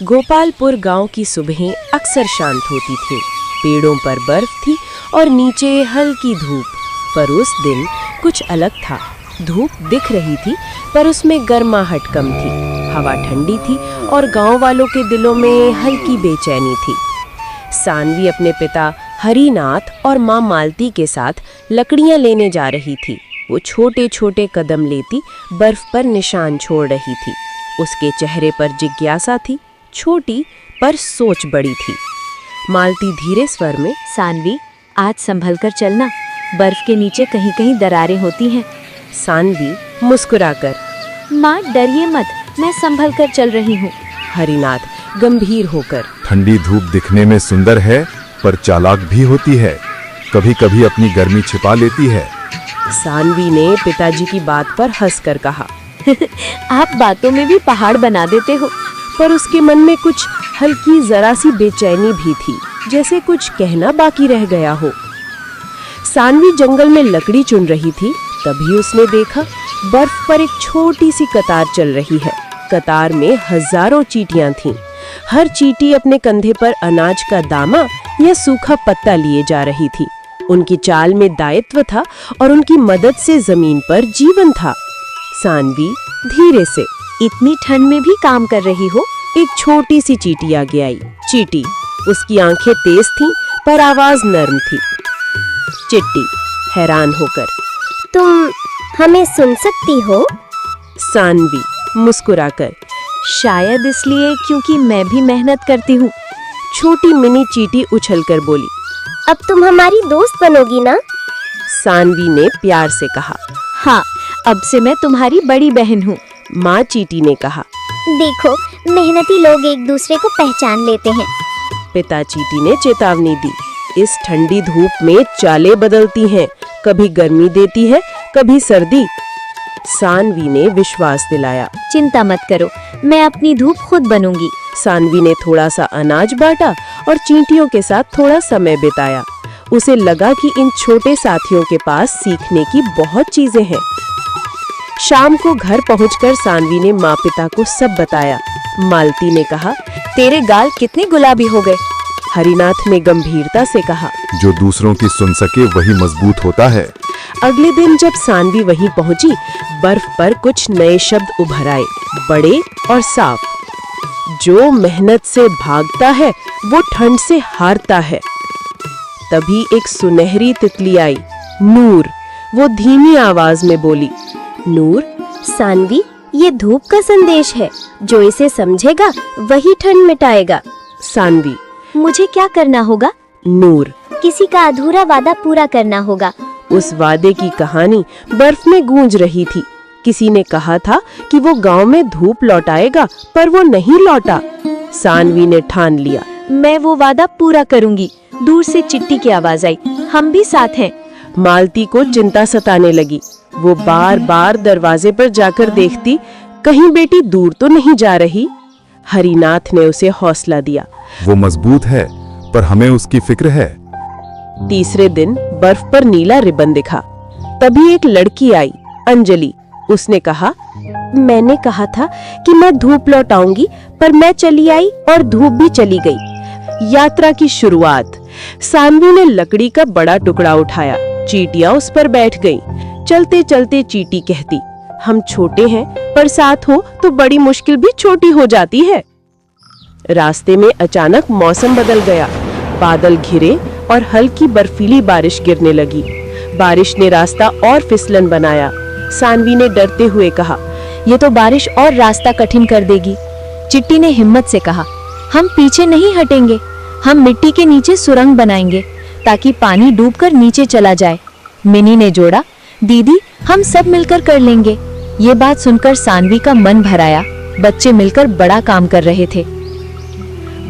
गोपालपुर गांव की सुबहें अक्सर शांत होती थीं। पेड़ों पर बर्फ थी और नीचे हल्की धूप। पर उस दिन कुछ अलग था। धूप दिख रही थी पर उसमें गर्माहट कम थी। हवा ठंडी थी और गांव वालों के दिलों में हल्की बेचैनी थी। सानवी अपने पिता हरिनाथ और माँ मालती के साथ लकड़ियाँ लेने जा रही थी। वो छोटे छोटे कदम लेती बर्फ पर निशान छोड़ रही थी। उसके चेहरे पर जिज्ञासा थी, छोटी पर सोच बड़ी थी। मालती धीरे स्वर में, सानवी, आज संभल कर चलना, बर्फ के नीचे कहीं कहीं दरारें होती हैं। सानवी मुस्कुराकर, माँ डरिए मत, मैं संभल कर चल रही हूँ। हरिनाथ गंभीर होकर, ठंडी धूप दिखने में सुंदर है पर चालाक भी होती है, कभी कभी अपनी गर्मी छिपा लेती है। सानवी ने पिताजी की बात पर हंसकर कहा, आप बातों में भी पहाड़ बना देते हो। पर उसके मन में कुछ हल्की जरा सी बेचैनी भी थी, जैसे कुछ कहना बाकी रह गया हो। सानवी जंगल में लकड़ी चुन रही थी, तभी उसने देखा बर्फ पर एक छोटी सी कतार चल रही है। कतार में हजारों चींटियां थीं। हर चींटी अपने कंधे पर अनाज का दाना या सूखा पत्ता लिए जा रही थी। उनकी चाल में दायित्व था और उनकी मदद से जमीन पर जीवन था। सानवी धीरे से, इतनी ठंड में भी काम कर रही हो? एक छोटी सी चींटी आगे आई। चींटी, उसकी आंखें तेज थीं पर आवाज नर्म थी। चिट्टी हैरान होकर, तुम हमें सुन सकती हो? सानवी मुस्कुराकर, शायद इसलिए क्योंकि मैं भी मेहनत करती हूँ। छोटी मिनी चींटी उछलकर बोली, अब तुम हमारी दोस्त बनोगी ना? सानवी ने प्यार से कहा। हाँ, अब से मैं तुम्हारी बड़ी बहन हूँ। माँ चींटी ने कहा। देखो, मेहनती लोग एक दूसरे को पहचान लेते हैं। पिता चींटी ने चेतावनी दी, इस ठंडी धूप में चालें बदलती हैं, कभी गर्मी देती है, कभी सर्दी। सानवी ने विश्वास दिलाया, चिंता मत करो, मैं अपनी धूप खुद बनूंगी। सानवी ने थोड़ा सा अनाज बांटा और चींटियों के साथ थोड़ा समय बिताया। उसे लगा कि इन छोटे साथियों के पास सीखने की बहुत चीजें हैं। शाम को घर पहुंचकर सानवी ने माँ पिता को सब बताया। मालती ने कहा, तेरे गाल कितने गुलाबी हो गए। हरिनाथ ने गंभीरता से कहा, जो दूसरों की सुन सके वही मजबूत होता है। अगले दिन जब सानवी वहीं पहुंची, बर्फ पर कुछ नए शब्द उभर आए, बड़े और साफ। जो मेहनत से भागता है वो ठंड से हारता है। तभी एक सुनहरी तितली आई, नूर। वो धीमी आवाज में बोली, नूर, सानवी, ये धूप का संदेश है, जो इसे समझेगा वही ठंड मिटाएगा। सानवी, मुझे क्या करना होगा? नूर, किसी का अधूरा वादा पूरा करना होगा। उस वादे की कहानी बर्फ में गूंज रही थी। किसी ने कहा था कि वो गांव में धूप लौटाएगा, पर वो नहीं लौटा। सानवी ने ठान लिया, मैं वो वादा पूरा करूंगी। दूर से चिट्टी की आवाज आई, हम भी साथ हैं। मालती को चिंता सताने लगी। वो बार बार दरवाजे पर जाकर देखती, कहीं बेटी दूर तो नहीं जा रही। हरिनाथ ने उसे हौसला दिया, वो मजबूत है पर हमें उसकी फिक्र है। तीसरे दिन बर्फ पर नीला रिबन दिखा। तभी एक लड़की आई, अंजलि। उसने कहा, मैंने कहा था कि मैं धूप लौटाऊंगी, पर मैं चली आई और धूप भी चली गई। यात्रा की शुरुआत। सानवी ने लकड़ी का बड़ा टुकड़ा उठाया। चींटियां उस पर बैठ गईं। चलते चलते चींटी कहती, हम छोटे हैं पर साथ हो तो बड़ी मुश्किल भी छोटी हो जाती है। रास्ते में अचानक मौसम बदल गया। बादल घिरे और हल्की बर्फीली बारिश गिरने लगी। बारिश ने रास्ता और फिसलन बनाया। सानवी ने डरते हुए कहा, ये तो बारिश और रास्ता कठिन कर देगी। चिट्टी ने हिम्मत से कहा, हम पीछे नहीं हटेंगे, हम मिट्टी के नीचे सुरंग बनाएंगे ताकि पानी डूबकर नीचे चला जाए। मिनी ने जोड़ा, दीदी, हम सब मिलकर कर लेंगे। ये बात सुनकर सानवी का मन भर आया। बच्चे मिलकर बड़ा काम कर रहे थे।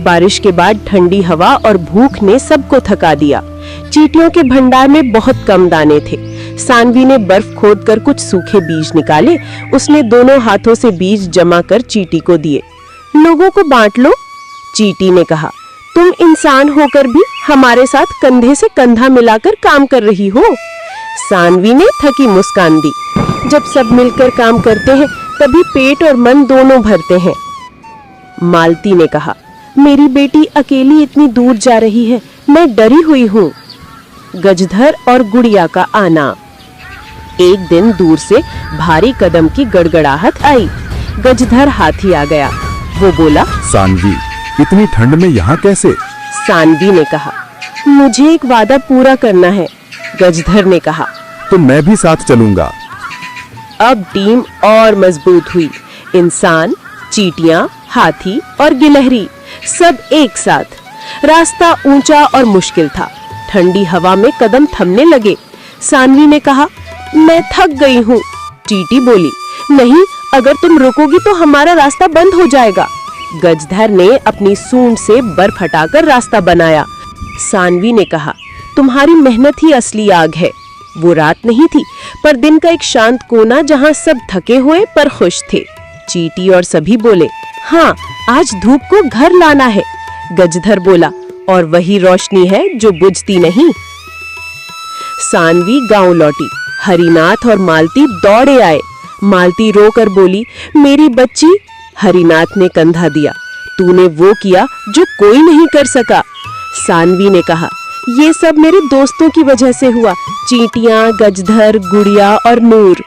बारिश के बाद ठंडी हवा और भूख ने सबको थका दिया। चींटियों के भंडार में बहुत कम दाने थे। सानवी ने बर्फ खोदकर कुछ सूखे बीज निकाले। उसने दोनों हाथों से बीज जमा कर चींटी को दिए। लोगों को बांट लो, चींटी ने कहा। तुम इंसान होकर भी हमारे साथ कंधे से कंधा मिलाकर काम कर रही हो। सानवी ने थकी मुस्कान दी। जब सब मिलकर काम करते हैं तभी पेट और मन दोनों भरते हैं। मालती ने कहा, मेरी बेटी अकेली इतनी दूर जा रही है, मैं डरी हुई हूँ। गजधर और गुड़िया का आना। एक दिन दूर से भारी कदम की गड़गड़ाहट आई। गजधर हाथी आ गया। वो बोला, सानवी, इतनी ठंड में यहाँ कैसे? सानवी ने कहा, मुझे एक वादा पूरा करना है। गजधर ने कहा, तो मैं भी साथ चलूंगा। अब टीम और मजबूत हुई। इंसान, चींटियां, हाथी और गिलहरी सब एक साथ। रास्ता ऊंचा और मुश्किल था। ठंडी हवा में कदम थमने लगे। सानवी ने कहा, मैं थक गई हूँ। चींटी बोली, नहीं, अगर तुम रुकोगी तो हमारा रास्ता बंद हो जाएगा। गजधर ने अपनी सूंड से बर्फ हटाकर रास्ता बनाया। सानवी ने कहा, तुम्हारी मेहनत ही असली आग है। वो रात नहीं थी, पर दिन का एक शांत कोना जहाँ सब थके हुए पर खुश थे। चींटी और सभी बोले, हाँ, आज धूप को घर लाना है। गजधर बोला, और वही रोशनी है जो बुझती नहीं। सानवी गांव लौटी। हरिनाथ और मालती दौड़े आए। मालती रोकर बोली, मेरी बच्ची। हरिनाथ ने कंधा दिया, तूने वो किया जो कोई नहीं कर सका। सानवी ने कहा, ये सब मेरे दोस्तों की वजह से हुआ, चींटियां, गजधर, गुड़िया और नूर।